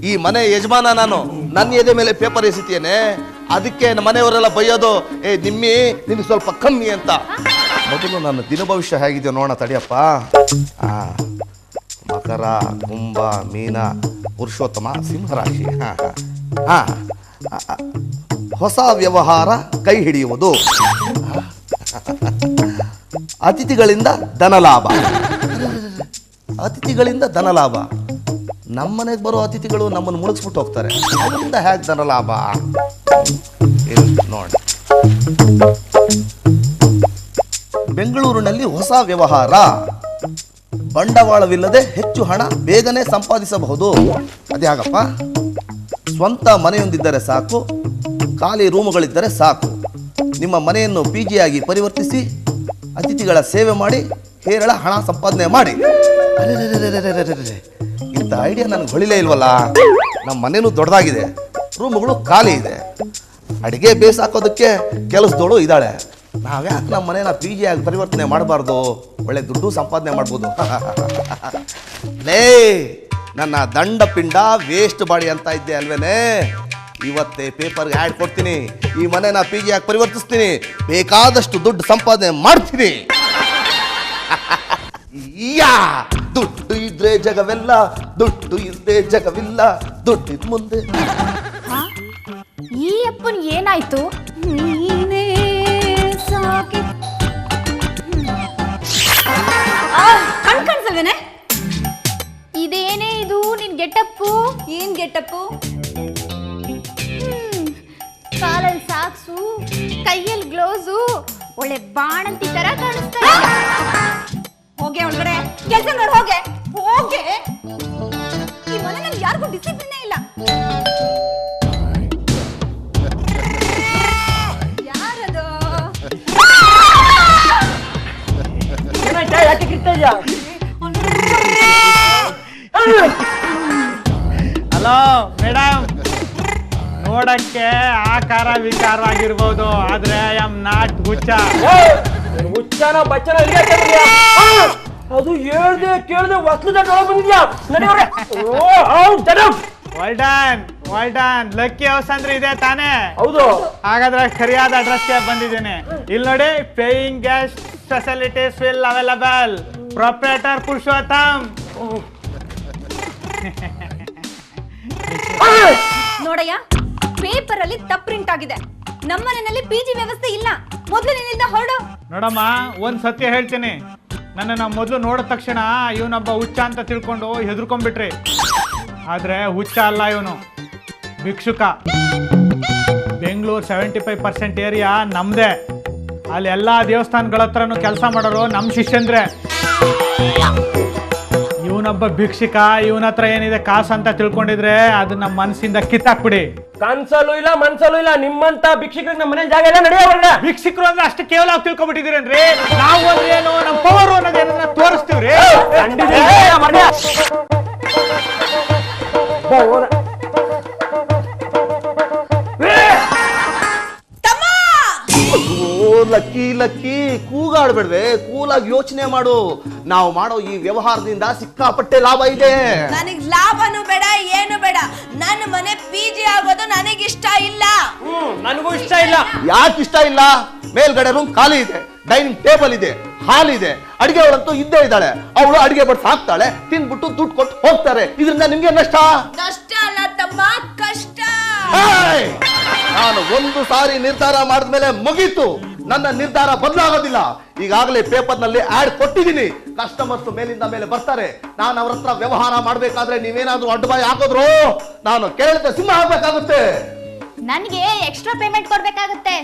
ಈ ಮನೆ ಯಜಮಾನ ನಾನು, ನನ್ನ ಎದೆ ಮೇಲೆ ಪೇಪರ್ ಎಸಿತೇನೆ, ಅದಕ್ಕೆ ನಮ್ಮ ಮನೆಯವರೆಲ್ಲ ಬೈಯೋದು, ನಿಮ್ಮಿ ನಿನ್ಗೆ ಸ್ವಲ್ಪ ಕಮ್ಮಿ ಅಂತ. ಮೊದಲು ನನ್ನ ದಿನ ಭವಿಷ್ಯ ಹೇಗಿದೆ ನೋಡೋಣ ತಡಿಯಪ್ಪ. ಮಕರ, ಕುಂಭ, ಮೀನ, ಪುರುಷೋತ್ತಮ, ಸಿಂಹರಾಶಿ. ಹೊಸ ವ್ಯವಹಾರ ಕೈ ಹಿಡಿಯುವುದು, ಅತಿಥಿಗಳಿಂದ ಧನಲಾಭ. ಅತಿಥಿಗಳಿಂದ ಧನಲಾಭ. ನಮ್ಮನೆಗೆ ಬರೋ ಅತಿಥಿಗಳು ನಮ್ಮನ್ನು ಮುಳುಗಿಸ್ಬಿಟ್ಟು ಹೋಗ್ತಾರೆ, ಅದರಿಂದ ಹೇಗೆ ಧನಲಾಭ ನೋಡಿ. ಬೆಂಗಳೂರಿನಲ್ಲಿ ಹೊಸ ವ್ಯವಹಾರ, ಬಂಡವಾಳವಿಲ್ಲದೆ ಹೆಚ್ಚು ಹಣ ಬೇಗನೆ ಸಂಪಾದಿಸಬಹುದು. ಅದೇ ಹಾಗಪ್ಪ, ಸ್ವಂತ ಮನೆಯೊಂದಿದ್ದರೆ ಸಾಕು, ಖಾಲಿ ರೂಮುಗಳಿದ್ದರೆ ಸಾಕು. ನಿಮ್ಮ ಮನೆಯನ್ನು PG ಆಗಿ ಪರಿವರ್ತಿಸಿ ಅತಿಥಿಗಳ ಸೇವೆ ಮಾಡಿ ಹೇರಳ ಹಣ ಸಂಪಾದನೆ ಮಾಡಿ. ಇಂಥ ಐಡಿಯಾ ನನಗೆ ಹೊಳಿಲೇ ಇಲ್ವಲ್ಲ. ನಮ್ಮ ಮನೇನೂ ದೊಡ್ಡದಾಗಿದೆ, ರೂಮುಗಳು ಖಾಲಿ ಇದೆ, ಅಡಿಗೆ ಬೇಯಿಸಾಕೋದಕ್ಕೆ ಕೆಲಸದೋಳು ಇದ್ದಾಳೆ. ನಾವ್ಯಾಕೆ ನಮ್ಮ ಮನೇನ PG ಆಗಿ ಪರಿವರ್ತನೆ ಮಾಡಬಾರ್ದು? ಒಳ್ಳೆ ದುಡ್ಡು ಸಂಪಾದನೆ ಮಾಡ್ಬೋದು. ಲೇ, ನನ್ನ ದಂಡ ಪಿಂಡ ವೇಸ್ಟ್ ಬಾಡಿ ಅಂತ ಇದ್ದೆ ಅಲ್ವೇನೆ? ಇವತ್ತೇ ಪೇಪರ್ಗೆ ಆ್ಯಡ್ ಕೊಡ್ತೀನಿ, ಈ ಮನೆನ PG ಆಗಿ ಪರಿವರ್ತಿಸ್ತೀನಿ, ಬೇಕಾದಷ್ಟು ದುಡ್ಡು ಸಂಪಾದನೆ ಮಾಡ್ತೀನಿ. ದುಡ್ಡು ಇದ್ರೆ ಜಗವೆಲ್ಲ, ದುಡ್ಡು ಇಲ್ಲದೆ ಜಗವಿಲ್ಲ, ದುಡ್ಡಿದ್ ಮುಂದೆ. ಈ ಅಪ್ಪನ್ ಏನಾಯ್ತು? ನೀನೇ ಸಾಕಿ ಕಣ್ಸಲ್ವೇನೆ? ಇದೇನೇ ಇದು ನಿನ್ ಗೆಟಪ್ಪು? ಏನ್ ಗೆಟಪ್ಪು? ಕಾಲಲ್ಲಿ ಸಾಕ್ಸು, ಕೈಯಲ್ಲಿ ಗ್ಲೌಸು, ಒಳ್ಳೆ ಬಾಣಂತಿ ತರ ಕಾಣಿಸ್ತಾ. ಹೋಗೆ ಒಳಗಡೆ, ಕೆಲಸ ನೋಡಿ ಹೋಗೆ ಹೋಗೆ. ಈ ಮನೆಯಲ್ಲಿ ಯಾರಿಗೂ ಡಿಸಿಪ್ಲಿನೇ ಇಲ್ಲ. ಯಾರದು? ಯಾಕೆ ಕಿರ್ತಾ ಇದೆಯಾ? ಹಲೋ ಮೇಡಮ್, ನೋಡಕ್ಕೆ ಆಕಾರ ವಿಕಾರವಾಗಿರ್ಬೋದು, ಆದ್ರೆ ಐ ಆಮ್ ನಾಟ್ ಹುಚ್ಚ. ಹುಚ್ಚನ ಬಚ್ಚನ ಅದು ಹೇಳ್ದೆ ಕೇಳ್ದೆ ವಸ್ತು ಬಂದಿದ್ಯಾ? Well done. ಲಕ್ಕಿ ಹೌಸ್ ಅಂದ್ರೆ ಇದೆ ತಾನೇ? ಹೌದು. ಹಾಗಾದ್ರೆ ಸರಿಯಾದ ಅಡ್ರೆಸ್ಗೆ ಬಂದಿದ್ದೇನೆ. ಇಲ್ಲಿ ನೋಡಿ, paying guest facilities will available. Proprietor Purushottam. ನೋಡಯ್ಯ, ಪೇಪರ್ ಅಲ್ಲಿ ತಪ್ಪು ಪ್ರಿಂಟ್ ಆಗಿದೆ. ನಮ್ಮನೆಯಲ್ಲಿ PG ವ್ಯವಸ್ಥೆ ಇಲ್ಲ. ಮೊದಲಿನಿಂದ ಹೊರಡು. ನೋಡಮ್ಮ, ಒಂದ್ ಸತ್ಯ ಹೇಳ್ತೀನಿ. ನನ್ನನ್ನು ಮೊದಲು ನೋಡಿದ ತಕ್ಷಣ ಇವನೊಬ್ಬ ಹುಚ್ಚ ಅಂತ ತಿಳ್ಕೊಂಡು ಹೆದರ್ಕೊಂಡ್ಬಿಟ್ರಿ. ಆದ್ರೆ ಹುಚ್ಚ ಅಲ್ಲ, ಇವನು ಭಿಕ್ಷುಕ. ಬೆಂಗಳೂರು 75% ಏರಿಯಾ ನಮ್ದೇ. ಅಲ್ಲಿ ಎಲ್ಲಾ ದೇವಸ್ಥಾನಗಳ ಹತ್ರನೂ ಕೆಲಸ ಮಾಡೋರು ನಮ್ಮ ಶಿಷ್ಯಂದ್ರೆ. ಇವನೊಬ್ಬ ಭಿಕ್ಷುಕ, ಇವನ ಹತ್ರ ಏನಿದೆ ಕಾಸು ಅಂತ ತಿಳ್ಕೊಂಡಿದ್ರೆ ಅದು ನಮ್ಮ ಮನಸ್ಸಿಂದ ಕಿತ್ತಾಕ್ಬಿಡಿ. ಕನ್ಸಲ್ಲೂ ಇಲ್ಲ ಮನ್ಸಲ್ಲೂ ಇಲ್ಲ, ನಿಮ್ಮಂತ ಭಿಕ್ಷಕರಿಗೆ ನಮ್ಮ ಮನೆ ಜಾಗ ಎಲ್ಲ ನಡೆಯೋಲ್ಲ. ಭಿಕ್ಷಕರು ಅಂದ್ರೆ ಅಷ್ಟು ಕೇವಲ ತಿಳ್ಕೊಂಡ್ಬಿಟ್ಟಿದ್ದೀರೇನ್ರಿ? ನಾವು ಅಂದ್ರೆ ಏನು, ನಮ್ಮ ಪವರ್ ಅನ್ನೋದು ಏನನ್ನ ತೋರಿಸ್ತೀವ್ರಿ. ಲಕ್ಕಿ ಲಕ್ಕಿ, ಕೂಗಾಡ್ಬೇಡ್ವೆ, ಕೂಲಾಗಿ ಯೋಚನೆ ಮಾಡು. ನಾವು ಮಾಡೋ ಈ ವ್ಯವಹಾರದಿಂದ ಸಿಕ್ಕಾಪಟ್ಟೆ ಲಾಭ ಇದೆ. ನನಗ್ ಲಾಭನೂ ಬೇಡ, ಏನು ಬೇಡ. ನನ್ನ ಮನೆ PG ಆಗೋದು ನನಗಿಷ್ಟ ಇಲ್ಲ. ನನಗೂ ಇಷ್ಟ ಇಲ್ಲ. ಯಾಕೆ ಇಷ್ಟ ಇಲ್ಲ? ಮೇಲ್ಗಡೆ ರೂಮ್ ಖಾಲಿ ಇದೆ, ಡೈನಿಂಗ್ ಟೇಬಲ್ ಇದೆ, ಹಾಲ್ ಇದೆ, ಅಡಿಗೆ ಅವಳಂತೂ ಇದ್ದೇ ಇದ್ದಾಳೆ. ಅವಳು ಅಡಿಗೆ ಬಟ್ ಹಾಕ್ತಾಳೆ, ತಿನ್ಬಿಟ್ಟು ದುಡ್ಡು ಕೊಟ್ಟು ಹೋಗ್ತಾರೆ. ಇದರಿಂದ ನಿಮ್ಗೆ ನಷ್ಟ? ನಷ್ಟ ಅಲ್ಲ ತಮ್ಮ, ಕಷ್ಟ. ನಾನು ಒಂದು ಸಾರಿ ನಿರ್ಧಾರ ಮಾಡಿದ್ಮೇಲೆ ಮುಗೀತು. ನನ್ನ ನಿರ್ಧಾರ ಬದಲಾಗೋದಿಲ್ಲ. ಈಗಾಗಲೇ ಪೇಪರ್ ನಲ್ಲಿ ಆಡ್ ಕೊಟ್ಟಿದ್ದೀನಿ. ಕಸ್ಟಮರ್ಸ್ ಮೇಲಿಂದ ಮೇಲೆ ಬರ್ತಾರೆ. ನಾನು ಅವ್ರ ಹತ್ರ ವ್ಯವಹಾರ ಮಾಡ್ಬೇಕಾದ್ರೆ ನೀವೇನಾದ್ರೂ ಅಡ್ಡಬಾಯಿ ಹಾಕಿದ್ರು ನಾನು ಕೇಳಿದ ಸಿಂಹ ಆಗ್ಬೇಕಾಗುತ್ತೆ. ನನಗೆ ಎಕ್ಸ್ಟ್ರಾ ಪೇಮೆಂಟ್ ಕೊಡ್ಬೇಕಾಗುತ್ತೆ.